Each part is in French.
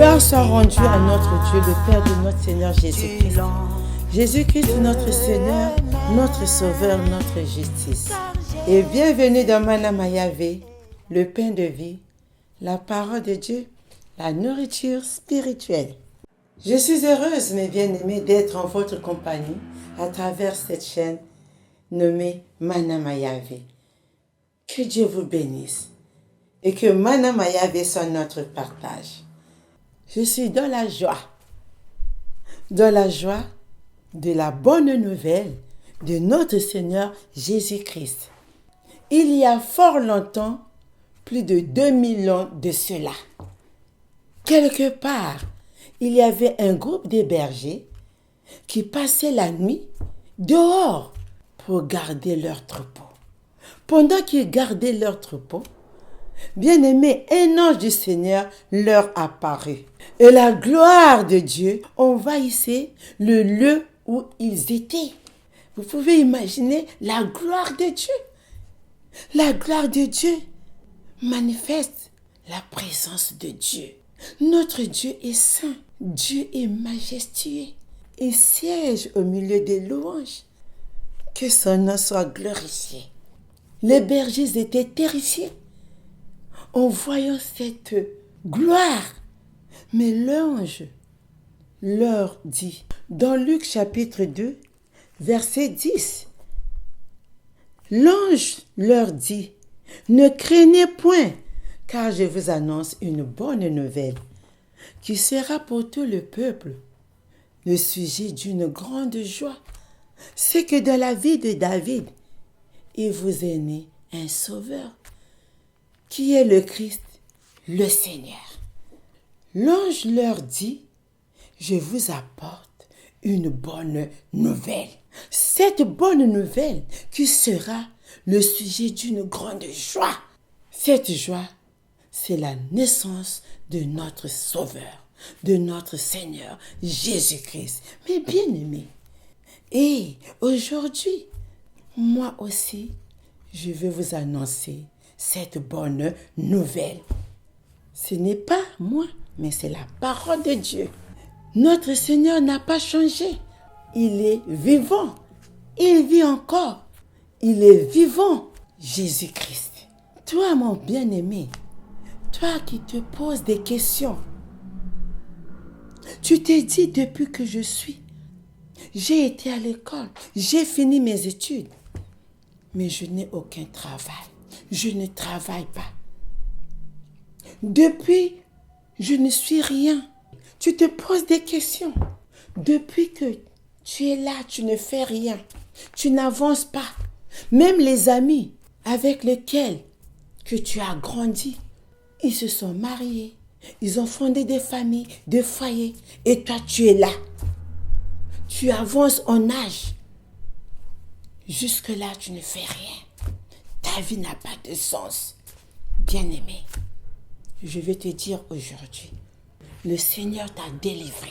Gloire soit rendue à notre Dieu, le Père de notre Seigneur Jésus-Christ. Jésus-Christ, notre Seigneur, notre Sauveur, notre justice. Et bienvenue dans Manama Yahvé, le pain de vie, la parole de Dieu, la nourriture spirituelle. Je suis heureuse, mes bien-aimés, d'être en votre compagnie à travers cette chaîne nommée Manama Yahvé. Que Dieu vous bénisse et que Manama Yahvé soit notre partage. Je suis dans la joie de la bonne nouvelle de notre Seigneur Jésus-Christ. Il y a fort longtemps, plus de 2000 ans de cela, quelque part, il y avait un groupe de bergers qui passaient la nuit dehors pour garder leur troupeau. Pendant qu'ils gardaient leur troupeau, bien-aimé, un ange du Seigneur leur apparut. Et la gloire de Dieu envahissait le lieu où ils étaient. Vous pouvez imaginer la gloire de Dieu. La gloire de Dieu manifeste la présence de Dieu. Notre Dieu est saint. Dieu est majestueux. Il siège au milieu des louanges. Que son nom soit glorifié. Les bergers étaient terrifiés en voyant cette gloire. Mais l'ange leur dit, dans Luc chapitre 2, verset 10, l'ange leur dit, ne craignez point, car je vous annonce une bonne nouvelle, qui sera pour tout le peuple le sujet d'une grande joie. C'est que dans la vie de David, il vous est né un sauveur, qui est le Christ, le Seigneur. L'ange leur dit, je vous apporte une bonne nouvelle. Cette bonne nouvelle qui sera le sujet d'une grande joie. Cette joie, c'est la naissance de notre Sauveur, de notre Seigneur Jésus-Christ. Mais bien-aimés, et aujourd'hui, moi aussi, je vais vous annoncer cette bonne nouvelle. Ce n'est pas moi, mais c'est la parole de Dieu. Notre Seigneur n'a pas changé. Il est vivant. Il vit encore. Il est vivant, Jésus-Christ. Toi, mon bien-aimé, toi qui te poses des questions, tu t'es dit depuis que j'ai été à l'école, j'ai fini mes études, mais je n'ai aucun travail. Je ne travaille pas. Depuis, je ne suis rien. Tu te poses des questions. Depuis que tu es là, tu ne fais rien. Tu n'avances pas. Même les amis avec lesquels que tu as grandi, ils se sont mariés. Ils ont fondé des familles, des foyers. Et toi, tu es là. Tu avances en âge. Jusque-là, tu ne fais rien. Ta vie n'a pas de sens. Bien-aimé, je vais te dire aujourd'hui, le Seigneur t'a délivré.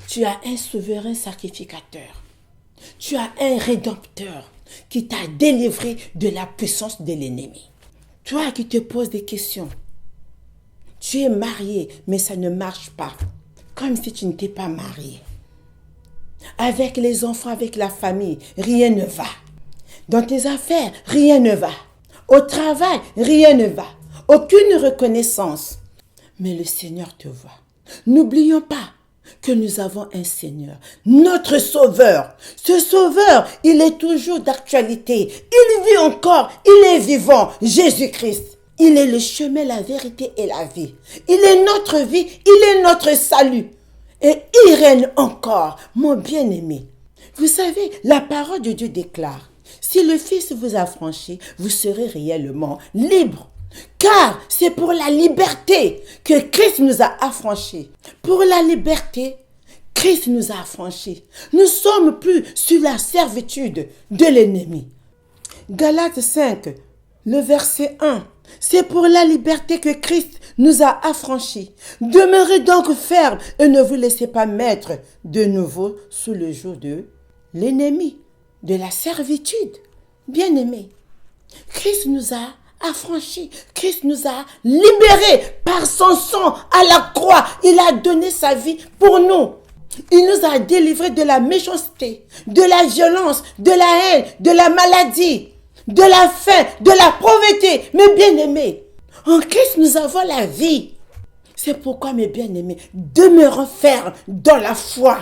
Tu as un souverain sacrificateur. Tu as un rédempteur qui t'a délivré de la puissance de l'ennemi. Toi qui te poses des questions, tu es marié, mais ça ne marche pas. Comme si tu n'étais pas marié. Avec les enfants, avec la famille, rien ne va. Dans tes affaires, rien ne va. Au travail, rien ne va. Aucune reconnaissance. Mais le Seigneur te voit. N'oublions pas que nous avons un Seigneur, notre Sauveur. Ce Sauveur, il est toujours d'actualité. Il vit encore, il est vivant, Jésus-Christ. Il est le chemin, la vérité et la vie. Il est notre vie, il est notre salut. Et il règne encore, mon bien-aimé. Vous savez, la parole de Dieu déclare, si le Fils vous a franchi, vous serez réellement libre. Car c'est pour la liberté que Christ nous a affranchis. Pour la liberté, Christ nous a affranchis. Nous ne sommes plus sous la servitude de l'ennemi. Galates 5, le verset 1. C'est pour la liberté que Christ nous a affranchis. Demeurez donc fermes et ne vous laissez pas mettre de nouveau sous le joug de l'ennemi, de la servitude. Bien-aimés, Christ nous a affranchis. Christ nous a libérés par son sang à la croix. Il a donné sa vie pour nous. Il nous a délivrés de la méchanceté, de la violence, de la haine, de la maladie, de la faim, de la pauvreté. Mes bien-aimés, en Christ nous avons la vie. C'est pourquoi, mes bien-aimés, demeurons fermes dans la foi.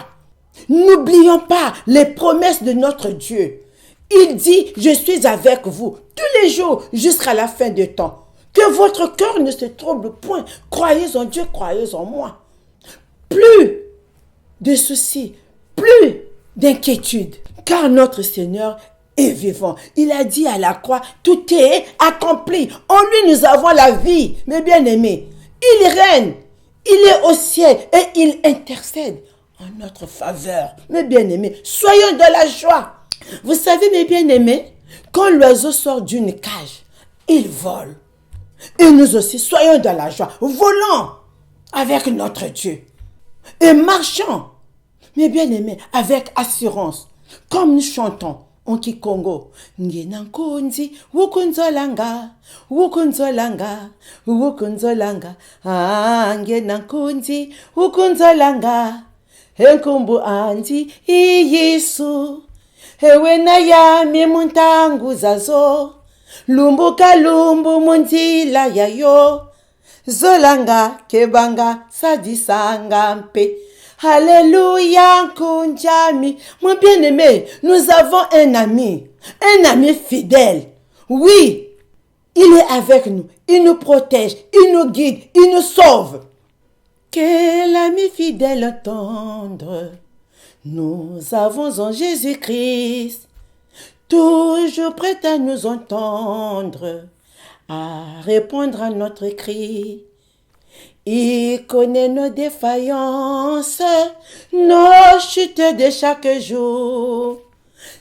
N'oublions pas les promesses de notre Dieu. Il dit, je suis avec vous tous les jours jusqu'à la fin du temps. Que votre cœur ne se trouble point. Croyez en Dieu, croyez en moi. Plus de soucis, plus d'inquiétude, car notre Seigneur est vivant. Il a dit à la croix, tout est accompli. En lui, nous avons la vie, mes bien-aimés. Il règne, il est au ciel et il intercède en notre faveur. Mes bien-aimés, soyons dans la joie. Vous savez, mes bien-aimés, quand l'oiseau sort d'une cage, il vole. Et nous aussi, soyons dans la joie, volons avec notre Dieu et marchons, mes bien-aimés, avec assurance, comme nous chantons en Kikongo. Ngenankonzi, wukunzolanga, wukunzolanga, wukunzolanga, ngenankonzi, wukunzolanga, enkumbu anzi, Yesu. Ewe na yami muntangu zazo, lumbuka lumbu munzila yayo, zolanga kebanga sadisanga mpe. Alléluia kunjami. Mon bien-aimé, nous avons un ami fidèle. Oui, il est avec nous, il nous protège, il nous guide, il nous sauve. Quel ami fidèle tendre nous avons en Jésus-Christ, toujours prêt à nous entendre, à répondre à notre cri. Il connaît nos défaillances, nos chutes de chaque jour,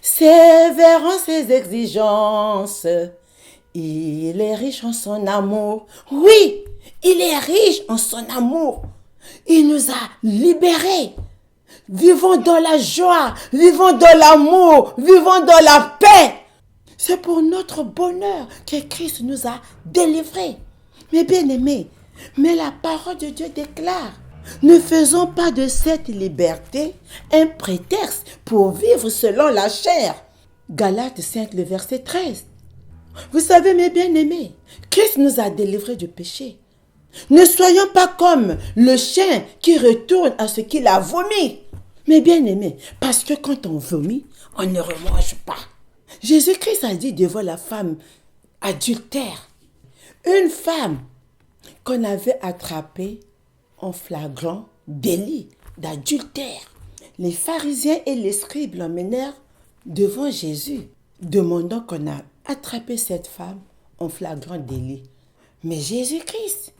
sévère en ses exigences. Il est riche en son amour. Oui, il est riche en son amour. Il nous a libérés. Vivons dans la joie, vivons dans l'amour, vivons dans la paix. C'est pour notre bonheur que Christ nous a délivrés. Mes bien-aimés, mais la parole de Dieu déclare, ne faisons pas de cette liberté un prétexte pour vivre selon la chair. Galates 5, le verset 13. Vous savez, mes bien-aimés, Christ nous a délivrés du péché. Ne soyons pas comme le chien qui retourne à ce qu'il a vomi. Mes bien-aimés, parce que quand on vomit, on ne remange pas. Jésus-Christ a dit devant la femme adultère, une femme qu'on avait attrapée en flagrant délit d'adultère. Les pharisiens et les scribes l'emmenèrent devant Jésus, demandant qu'on a attrapé cette femme en flagrant délit. Mais Jésus-Christ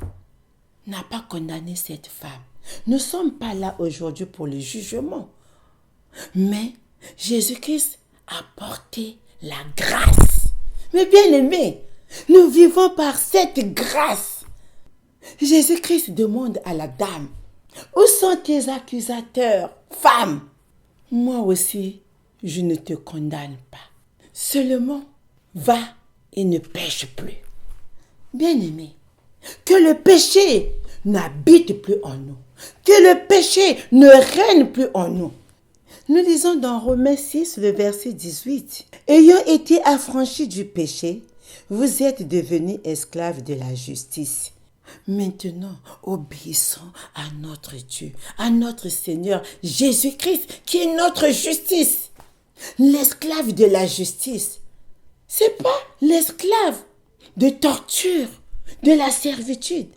n'a pas condamné cette femme. Nous ne sommes pas là aujourd'hui pour le jugement. Mais Jésus-Christ a porté la grâce. Mais bien aimés, nous vivons par cette grâce. Jésus-Christ demande à la dame, où sont tes accusateurs, femme? Moi aussi, je ne te condamne pas. Seulement, va et ne pêche plus. Bien aimé, que le péché n'habite plus en nous. Que le péché ne règne plus en nous. Nous lisons dans Romains 6, le verset 18. Ayant été affranchis du péché, vous êtes devenus esclaves de la justice. Maintenant, obéissons à notre Dieu, à notre Seigneur Jésus-Christ, qui est notre justice. L'esclave de la justice, c'est pas l'esclave de torture, de la servitude,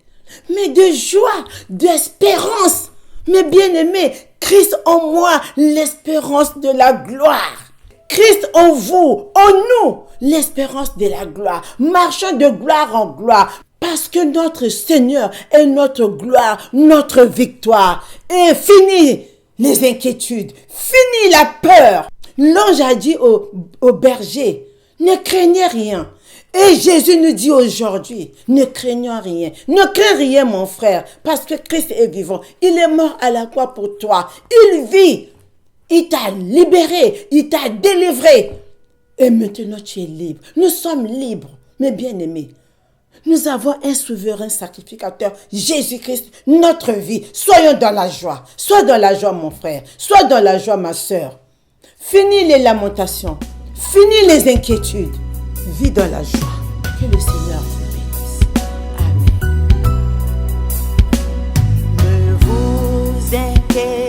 mais de joie, d'espérance. Mes bien-aimés, Christ en moi, l'espérance de la gloire. Christ en vous, en nous, l'espérance de la gloire. Marchons de gloire en gloire, parce que notre Seigneur est notre gloire, notre victoire. Et fini les inquiétudes, fini la peur. L'ange a dit au berger, ne craignez rien. Et Jésus nous dit aujourd'hui, ne craignons rien. Ne crains rien, mon frère, parce que Christ est vivant. Il est mort à la croix pour toi. Il vit. Il t'a libéré. Il t'a délivré. Et maintenant, tu es libre. Nous sommes libres, mes bien-aimés. Nous avons un souverain sacrificateur, Jésus-Christ, notre vie. Soyons dans la joie. Sois dans la joie, mon frère. Sois dans la joie, ma sœur. Finis les lamentations. Finis les inquiétudes. Vis dans la joie. Que le Seigneur vous bénisse. Amen. Ne vous inquiétez